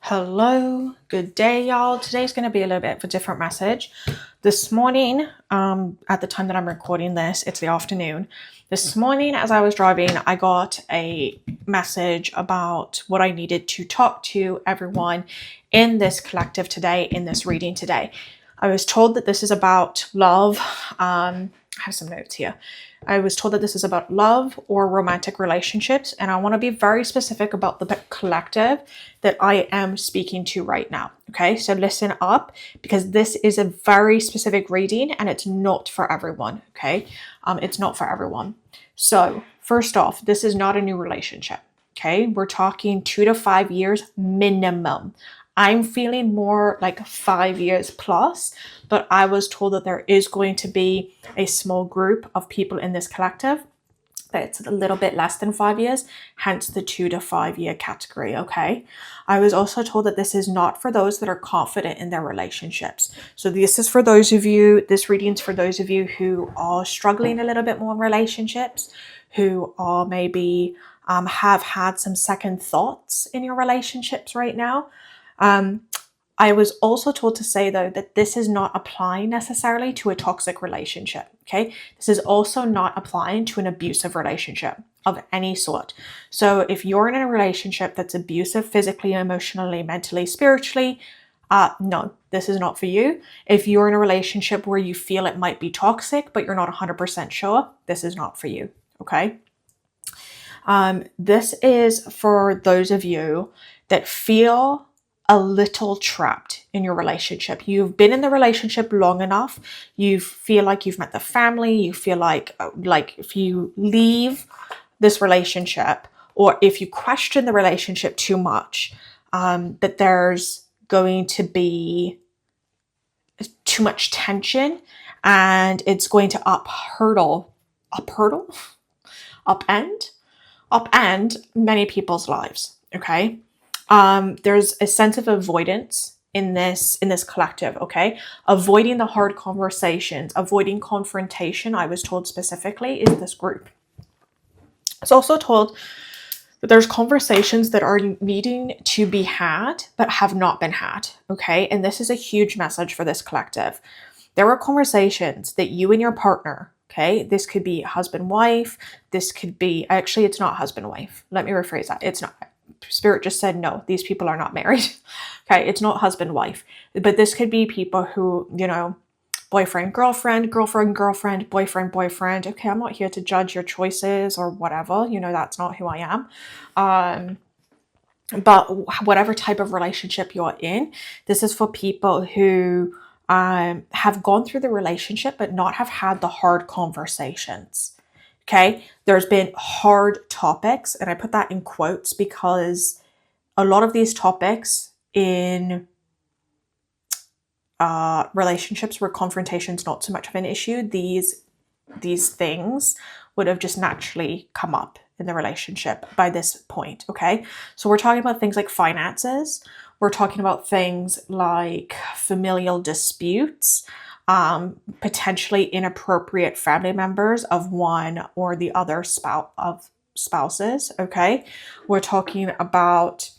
Hello, good day, y'all. Today's going to be a little bit of a different message. This morning, at the time that I'm recording this, it's the afternoon. This morning, as I was driving, I got a message about what I needed to talk to everyone in this collective today, in this reading today. I was told that this is about love. I have some notes here. I was told that this is about love or romantic relationships, and I want to be very specific about the collective that I am speaking to right now. Okay, so listen up because this is a very specific reading and it's not for everyone. Okay, it's not for everyone. So, first off, this is not a new relationship. Okay, we're talking 2 to 5 years minimum. I'm feeling more like 5 years plus, but I was told that there is going to be a small group of people in this collective that's a little bit less than 5 years, hence the 2 to 5 year category. Okay. I was also told that this is not for those that are confident in their relationships. So this is for those of you, this reading's for those of you who are struggling a little bit more in relationships, who are maybe have had some second thoughts in your relationships right now. I was also told to say, though, that this is not applying necessarily to a toxic relationship. Okay. This is also not applying to an abusive relationship of any sort. So if you're in a relationship that's abusive physically, emotionally, mentally, spiritually, no, this is not for you. If you're in a relationship where you feel it might be toxic, but you're not 100% sure, this is not for you. Okay. This is for those of you that feel a little trapped in your relationship. You've been in the relationship long enough. You feel like you've met the family. You feel like if you leave this relationship or if you question the relationship too much, that there's going to be too much tension and it's going to upend many people's lives. Okay. There's a sense of avoidance in this collective. Okay. Avoiding the hard conversations, avoiding confrontation, I was told specifically, is this group. I was also told that there's conversations that are needing to be had but have not been had. Okay. And this is a huge message for this collective. There are conversations that you and your partner, okay, this could be husband wife, this could be, actually it's not husband wife, let me rephrase that, it's not. Spirit just said no, these people are not married. Okay, it's not husband wife, but this could be people who, boyfriend girlfriend, boyfriend boyfriend. Okay, I'm not here to judge your choices or whatever, that's not who I am. But whatever type of relationship you're in, this is for people who have gone through the relationship but not have had the hard conversations. Okay, there's been hard topics, and I put that in quotes because a lot of these topics in relationships where confrontation is not so much of an issue, these things would have just naturally come up in the relationship by this point. Okay, so we're talking about things like finances. We're talking about things like familial disputes, potentially inappropriate family members of one or the other spouses. Okay, we're talking about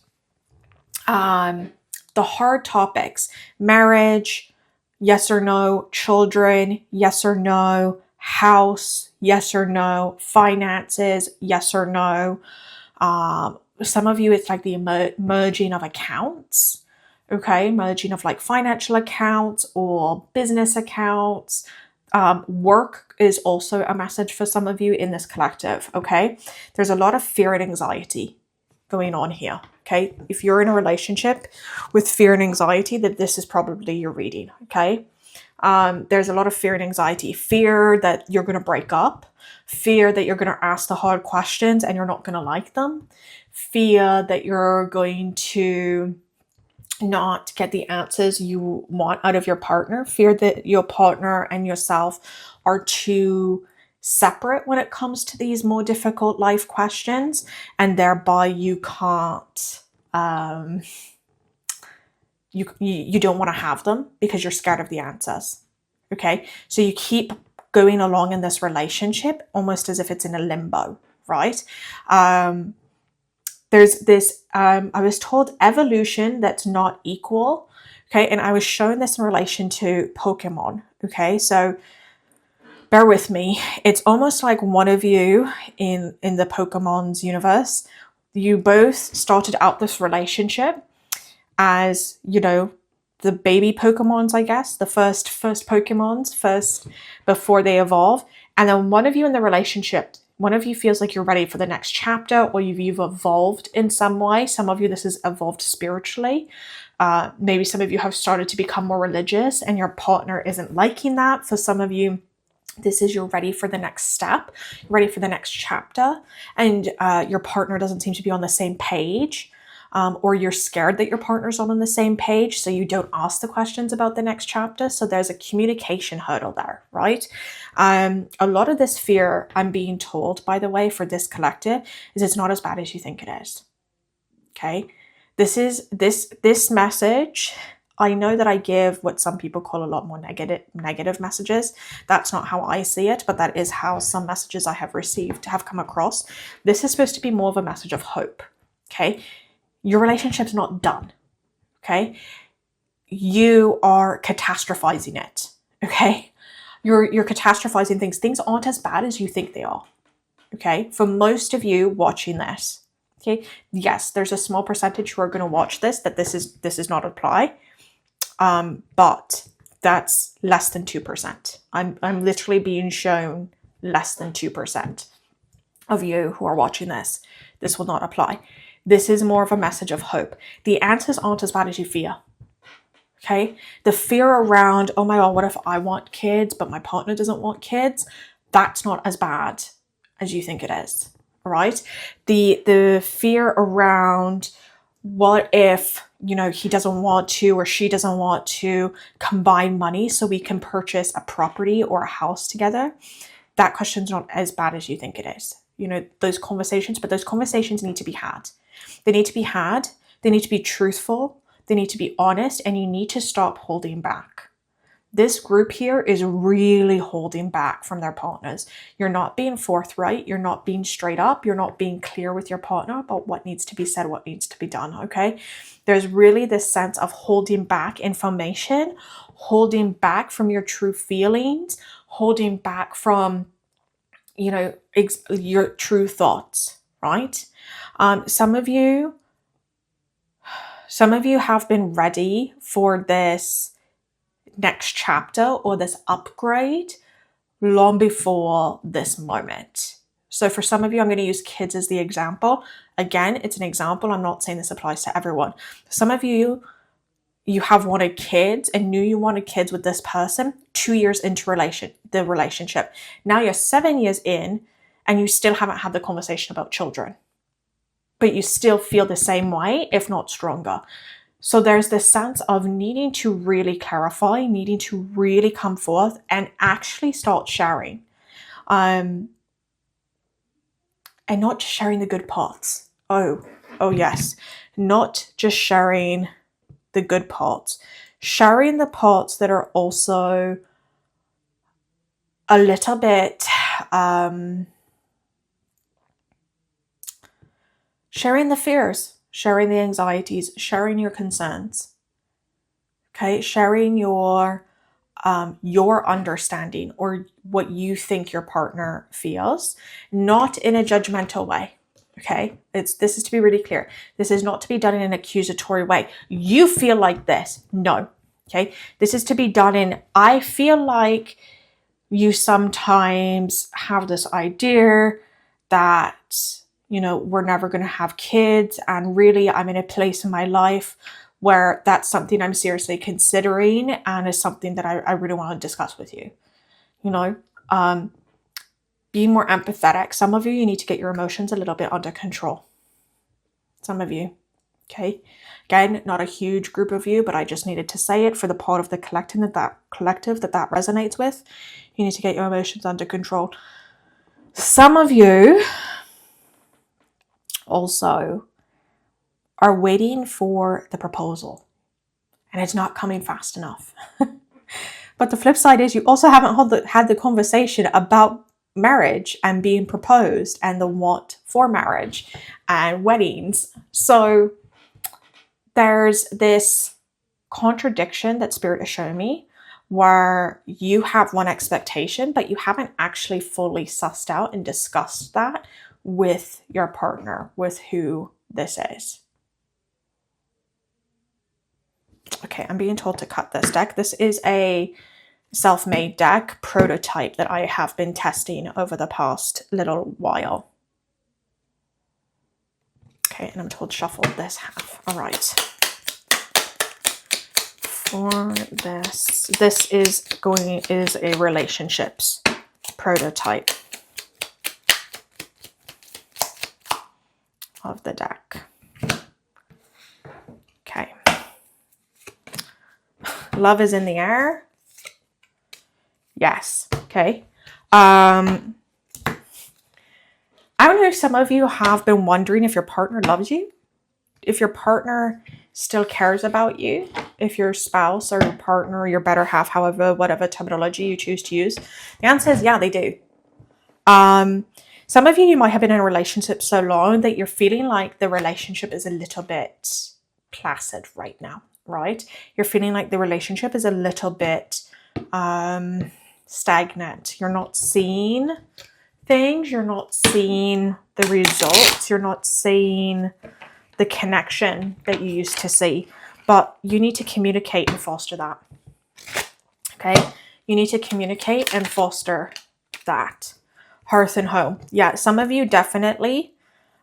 the hard topics: marriage, yes or no; children, yes or no; house, yes or no; finances, yes or no. Some of you, it's like the merging of accounts. Okay, merging of like financial accounts or business accounts. Work is also a message for some of you in this collective. Okay, there's a lot of fear and anxiety going on here. Okay, if you're in a relationship with fear and anxiety, that this is probably your reading. Okay, there's a lot of fear and anxiety. Fear that you're going to break up. Fear that you're going to ask the hard questions and you're not going to like them. Fear that you're going to not get the answers you want out of your partner. Fear that your partner and yourself are too separate when it comes to these more difficult life questions, and thereby you can't you don't want to have them because you're scared of the answers. Okay, so you keep going along in this relationship almost as if it's in a limbo, right? there's this, I was told evolution that's not equal. Okay. And I was shown this in relation to Pokemon. Okay. So bear with me. It's almost like one of you in the Pokemon's universe, you both started out this relationship as, you know, the baby Pokemons, I guess, the first Pokemons, first before they evolve. And then one of you in the relationship, one of you feels like you're ready for the next chapter, or you've evolved in some way. Some of you, this is evolved spiritually. Maybe some of you have started to become more religious and your partner isn't liking that. For some of you, this is you're ready for the next step, you're ready for the next chapter, and your partner doesn't seem to be on the same page, or you're scared that your partner's not on the same page, so you don't ask the questions about the next chapter. So there's a communication hurdle there, right? A lot of this fear, I'm being told, by the way, for this collective, is it's not as bad as you think it is. Okay, this message. I know that I give what some people call a lot more negative messages. That's not how I see it, but that is how some messages I have received have come across. This is supposed to be more of a message of hope. Okay, your relationship's not done. Okay, you are catastrophizing it. Okay, you're catastrophizing things. Things aren't as bad as you think they are. Okay, for most of you watching this. Okay, yes, there's a small percentage who are going to watch this that this is not apply. But that's less than 2%. I'm literally being shown less than 2% of you who are watching this. This will not apply. This is more of a message of hope. The answers aren't as bad as you fear. Okay? The fear around, oh my God, what if I want kids, but my partner doesn't want kids? That's not as bad as you think it is. Right? The fear around, what if, you know, he doesn't want to, or she doesn't want to combine money so we can purchase a property or a house together? That question's not as bad as you think it is. You know, those conversations, but those conversations need to be had. They need to be had. They need to be truthful. They need to be honest, and you need to stop holding back. This group here is really holding back from their partners. You're not being forthright. You're not being straight up. You're not being clear with your partner about what needs to be said, what needs to be done, okay? There's really this sense of holding back information, holding back from your true feelings, holding back from, you know, your true thoughts, right? Some of you have been ready for this next chapter or this upgrade long before this moment. So for some of you, I'm going to use kids as the example. Again, it's an example. I'm not saying this applies to everyone. Some of you have wanted kids and knew you wanted kids with this person 2 years into the relationship. Now you're 7 years in and you still haven't had the conversation about children, but you still feel the same way, if not stronger. So there's this sense of needing to really clarify, needing to really come forth and actually start sharing. And not just sharing the good parts. Oh yes. Not just sharing the good parts. Sharing the parts that are also a little bit, sharing the fears, sharing the anxieties, sharing your concerns, okay? Sharing your understanding or what you think your partner feels, not in a judgmental way, okay? This is to be really clear. This is not to be done in an accusatory way. You feel like this. No, okay? This is to be done in, I feel like you sometimes have this idea that, you know, we're never going to have kids, and really I'm in a place in my life where that's something I'm seriously considering and is something that I really want to discuss with you. You know, be more empathetic. Some of you need to get your emotions a little bit under control. Some of you, okay? Again, not a huge group of you, but I just needed to say it for the part of the collective that resonates with. You need to get your emotions under control. Some of you also are waiting for the proposal and it's not coming fast enough. But the flip side is you also haven't had the conversation about marriage and being proposed and the want for marriage and weddings. So there's this contradiction that Spirit is showing me where you have one expectation, but you haven't actually fully sussed out and discussed that with your partner, with who this is. Okay, I'm being told to cut this deck. This is a self-made deck prototype that I have been testing over the past little while. Okay, and I'm told shuffle this half. All right. For this is a relationships prototype of the deck. Okay. Love is in the air. Yes. Okay. I don't know if some of you have been wondering if your partner loves you, if your partner still cares about you, if your spouse or your partner or your better half, however, whatever terminology you choose to use. The answer is yeah, they do. Some of you might have been in a relationship so long that you're feeling like the relationship is a little bit placid right now, right? You're feeling like the relationship is a little bit stagnant. You're not seeing things. You're not seeing the results. You're not seeing the connection that you used to see. But you need to communicate and foster that. Okay? You need to communicate and foster that. Hearth and home. Yeah, some of you definitely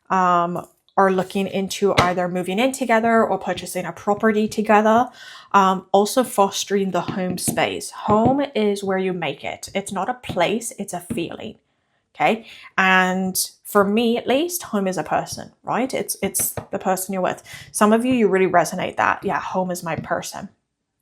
are looking into either moving in together or purchasing a property together. Also fostering the home space. Home is where you make it. It's not a place, it's a feeling. Okay. And for me, at least, home is a person, right? It's the person you're with. Some of you really resonate that. Yeah, home is my person.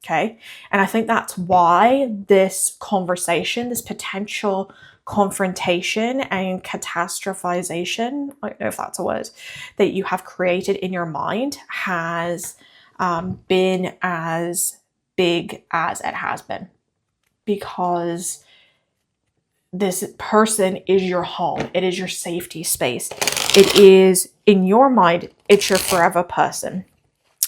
Okay. And I think that's why this conversation, this potential confrontation and catastrophization, I don't know if that's a word, that you have created in your mind has been as big as it has been. Because this person is your home. It is your safety space. It is, in your mind, it's your forever person.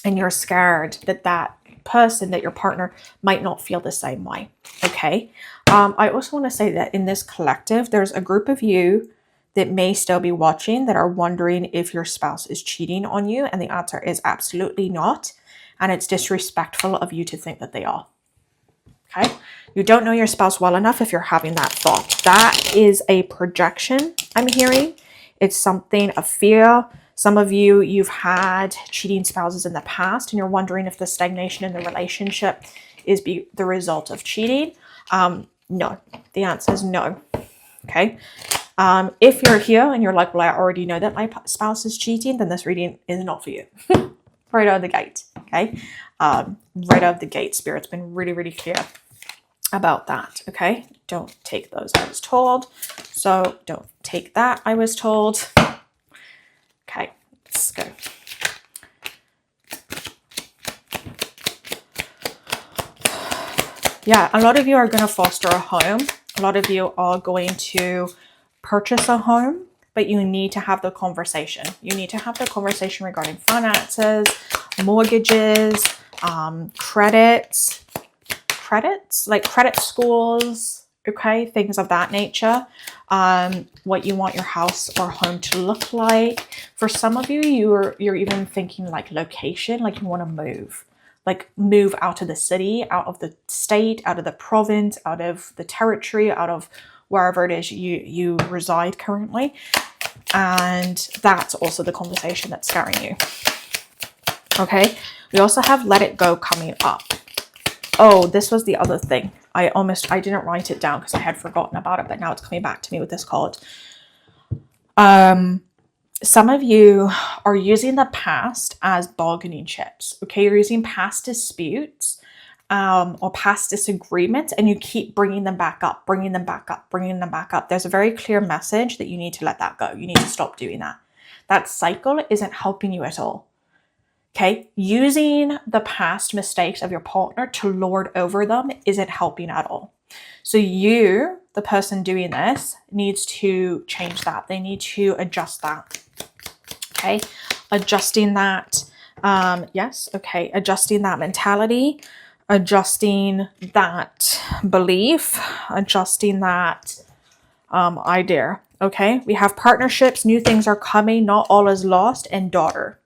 And you're scared that that person, that your partner might not feel the same way. Okay. I also want to say that in this collective, there's a group of you that may still be watching that are wondering if your spouse is cheating on you. And the answer is absolutely not. And it's disrespectful of you to think that they are. Okay. You don't know your spouse well enough if you're having that thought. That is a projection I'm hearing. It's something of fear. Some of you, you've had cheating spouses in the past and you're wondering if the stagnation in the relationship is the result of cheating. No, the answer is no. Okay. If you're here and you're like, well, I already know that my spouse is cheating, then this reading is not for you. Right out of the gate. Okay. Right out of the gate, Spirit's been really, really clear about that. Okay. Don't take those, I was told. So don't take that, I was told. Okay, let's go. Yeah, a lot of you are going to foster a home. A lot of you are going to purchase a home, but you need to have the conversation. You need to have the conversation regarding finances, mortgages, credits, like credit scores, okay, things of that nature. What you want your house or home to look like. For some of you, you're even thinking like location, like you want to move. Like move out of the city, out of the state, out of the province, out of the territory, out of wherever it is you reside currently. And that's also the conversation that's scaring you. Okay. We also have Let It Go coming up. Oh, this was the other thing. I didn't write it down because I had forgotten about it, but now it's coming back to me with this card. Some of you are using the past as bargaining chips. Okay, you're using past disputes or past disagreements, and you keep bringing them back up, bringing them back up, bringing them back up. There's a very clear message that you need to let that go. You need to stop doing that. That cycle isn't helping you at all. Okay, using the past mistakes of your partner to lord over them isn't helping at all. So you the person doing this needs to change that. They need to adjust that. Okay, adjusting that. Yes, okay, adjusting that mentality, adjusting that belief, adjusting that idea. Okay, we have partnerships, new things are coming, not all is lost, and daughter.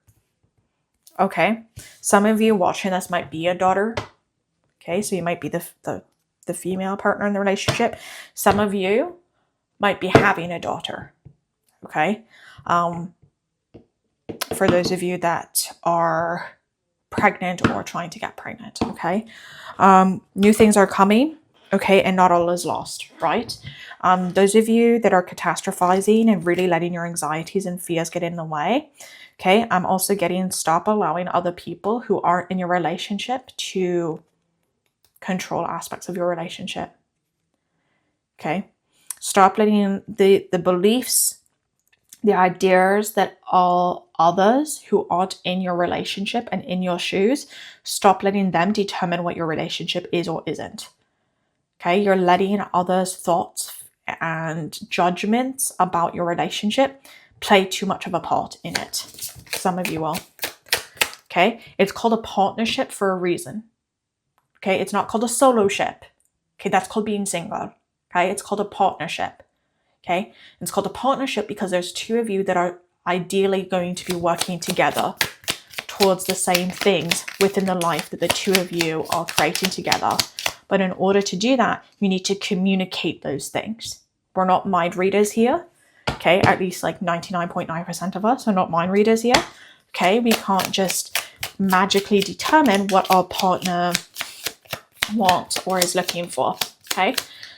Okay, some of you watching this might be a daughter. Okay, so you might be the female partner in the relationship. Some of you might be having a daughter. Okay, for those of you that are pregnant or trying to get pregnant. Okay, new things are coming. Okay, and not all is lost, right? Those of you that are catastrophizing and really letting your anxieties and fears get in the way. Okay, I'm also getting stop allowing other people who aren't in your relationship to control aspects of your relationship. Okay, stop letting the beliefs, the ideas that all others who aren't in your relationship and in your shoes, stop letting them determine what your relationship is or isn't. Okay, you're letting others' thoughts and judgments about your relationship play too much of a part in it. Some of you will. Okay, it's called a partnership for a reason. Okay, it's not called a solo ship. Okay, that's called being single. Okay, it's called a partnership. Okay, it's called a partnership because there's two of you that are ideally going to be working together towards the same things within the life that the two of you are creating together. But in order to do that, you need to communicate those things. We're not mind readers here. Okay, at least like 99.9% of us are not mind readers here. Okay, we can't just magically determine what our partner wants or is looking for. Okay,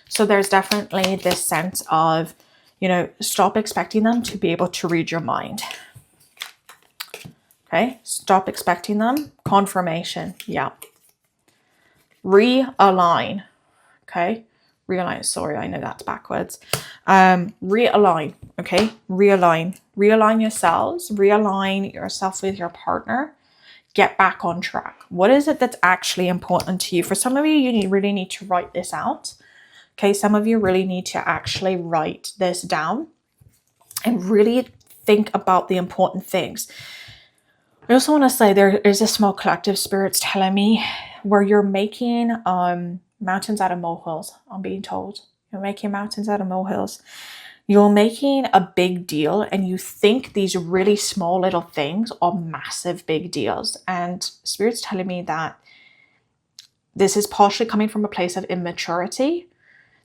so there's definitely this sense of, stop expecting them to be able to read your mind. Okay, stop expecting them. Confirmation, yeah. Realign. Okay, realign. Sorry, I know that's backwards. Realign. Okay, realign yourselves. Realign yourself with your partner. Get back on track. What is it that's actually important to you? For some of you, you really need to write this out. Okay, some of you really need to actually write this down and really think about the important things. I also want to say there is a small collective spirits telling me where you're making mountains out of molehills. I'm being told you're making mountains out of molehills. You're making a big deal and you think these really small little things are massive big deals. And Spirit's telling me that this is partially coming from a place of immaturity.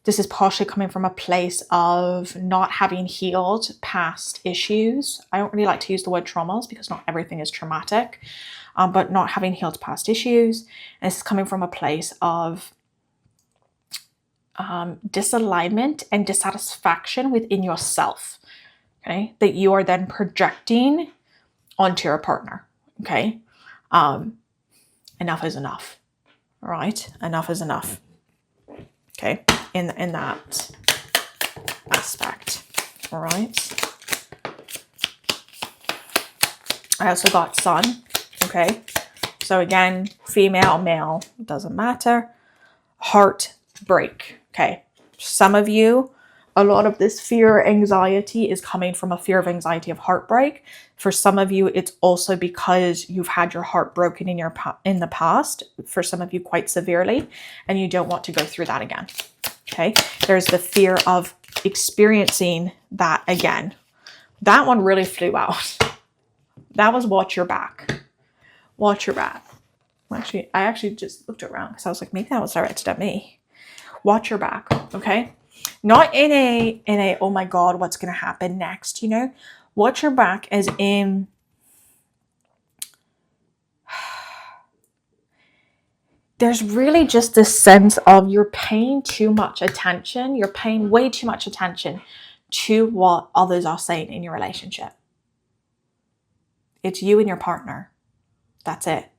This is partially coming from a place of not having healed past issues. I don't really like to use the word traumas because not everything is traumatic, but not having healed past issues. And this is coming from a place of disalignment and dissatisfaction within yourself, okay, that you are then projecting onto your partner. Okay, enough is enough. All right, enough is enough. Okay, in that aspect. All right, I also got sun. Okay, so again, female, male, doesn't matter. Heartbreak. Okay, some of you, a lot of this fear, anxiety is coming from a fear of anxiety of heartbreak. For some of you, it's also because you've had your heart broken in the past, for some of you quite severely, and you don't want to go through that again. Okay, there's the fear of experiencing that again. That one really flew out. That was watch your back. Watch your back. Actually, I just looked around because I was like, maybe that was directed at me. Watch your back, okay? Not in a oh my God, what's going to happen next, Watch your back as in there's really just this sense of you're paying too much attention. You're paying way too much attention to what others are saying in your relationship. It's you and your partner. That's it.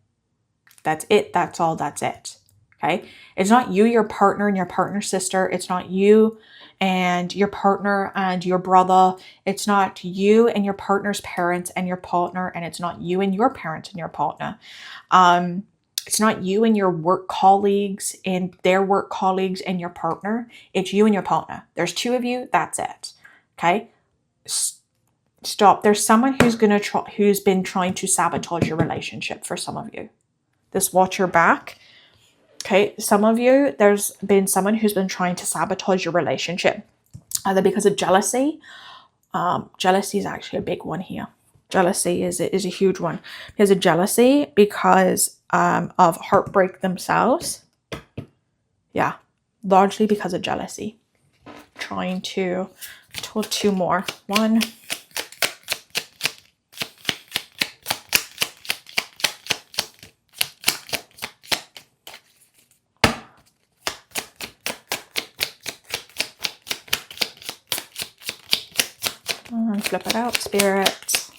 That's it. That's all. That's it. Okay. It's not you, your partner, and your partner's sister. It's not you and your partner and your brother. It's not you and your partner's parents and your partner. And it's not you and your parents and your partner. It's not you and your work colleagues and their work colleagues and your partner. It's you and your partner. There's two of you. That's it. Okay. Stop. There's someone who's been trying to sabotage your relationship for some of you. Just watch your back. Okay. Some of you, there's been someone who's been trying to sabotage your relationship, either because of jealousy. Jealousy is actually a big one here. Jealousy is a huge one. There's a jealousy because of heartbreak themselves. Yeah, largely because of jealousy. Trying to two more. One. And flip it out, Spirit.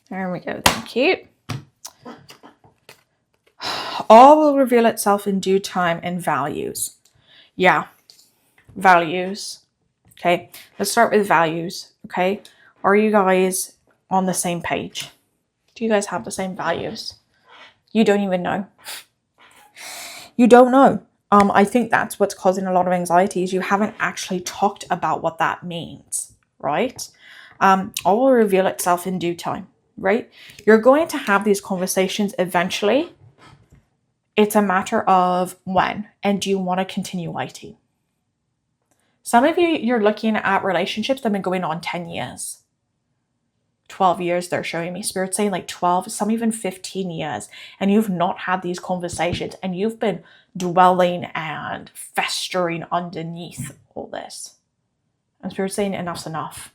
There we go, thank you. All will reveal itself in due time and values. Yeah, values. Okay, let's start with values. Okay, are you guys on the same page? Do you guys have the same values? You don't even know. You don't know. I think that's what's causing a lot of anxiety is you haven't actually talked about what that means, right? All will reveal itself in due time, right? You're going to have these conversations eventually. It's a matter of when, and do you want to continue waiting? Some of you, you're looking at relationships that have been going on 10 years. 12 years, they're showing me. Spirit saying like 12, some even 15 years. And you've not had these conversations and you've been dwelling and festering underneath all this. And Spirit saying enough's enough.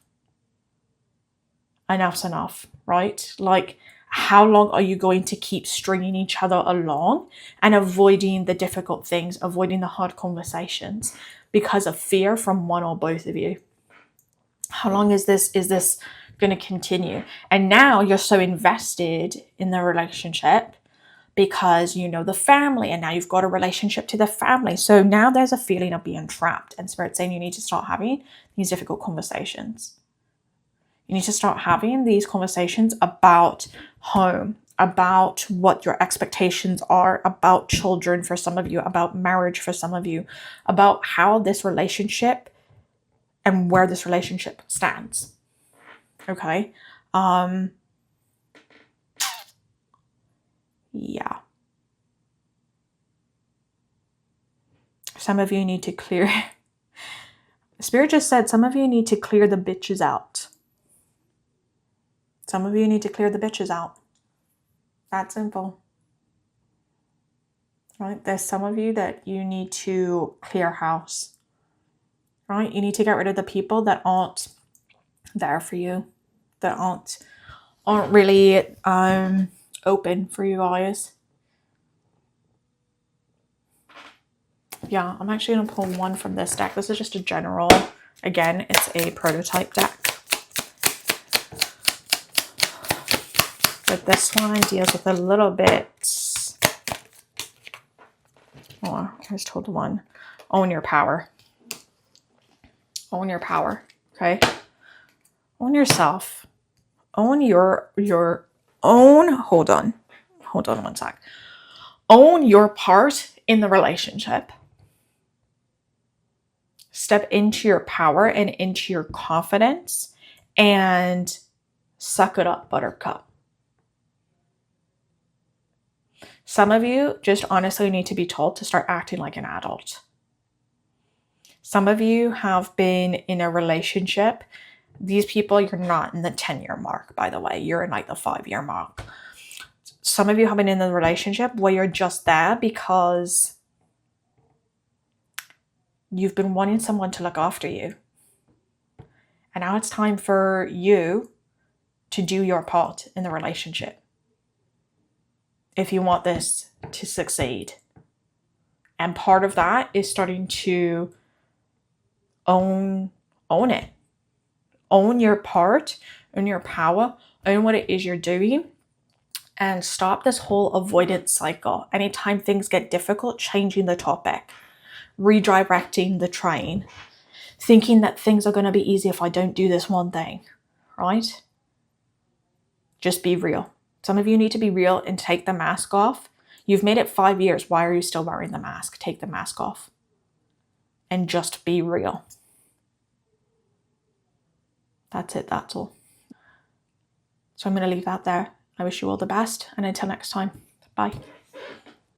Enough's enough, right? Like, how long are you going to keep stringing each other along and avoiding the difficult things, avoiding the hard conversations because of fear from one or both of you? How long is this going to continue? And now you're so invested in the relationship because you know the family, and now you've got a relationship to the family. So now there's a feeling of being trapped, and Spirit's saying you need to start having these difficult conversations. You need to start having these conversations about home, about what your expectations are, about children for some of you, about marriage for some of you, about how this relationship and where this relationship stands. Okay. Yeah. Some of you need to clear. Spirit just said some of you need to clear the bitches out. Some of you need to clear the bitches out. That simple. Right? There's some of you that you need to clear house. Right? You need to get rid of the people that aren't there for you, that aren't really open for you guys. Yeah, I'm actually going to pull one from this deck. This is just a general, again, it's a prototype deck. But this one deals with a little bit, oh, I was told one, own your power. Own your power, okay? Own yourself. Own your own, hold on one sec. Own your part in the relationship. Step into your power and into your confidence and suck it up, buttercup. Some of you just honestly need to be told to start acting like an adult. Some of you have been in a relationship. These people, you're not in the 10-year mark, by the way. You're in like the 5-year mark. Some of you have been in a relationship where you're just there because you've been wanting someone to look after you. And now it's time for you to do your part in the relationship if you want this to succeed. And part of that is starting to own it. Own your part, own your power, own what it is you're doing, and stop this whole avoidance cycle. Anytime things get difficult, changing the topic, redirecting the train, thinking that things are going to be easy if I don't do this one thing, right? Just be real. Some of you need to be real and take the mask off. You've made it 5 years. Why are you still wearing the mask? Take the mask off and just be real. That's it. That's all. So I'm going to leave that there. I wish you all the best, and until next time, bye.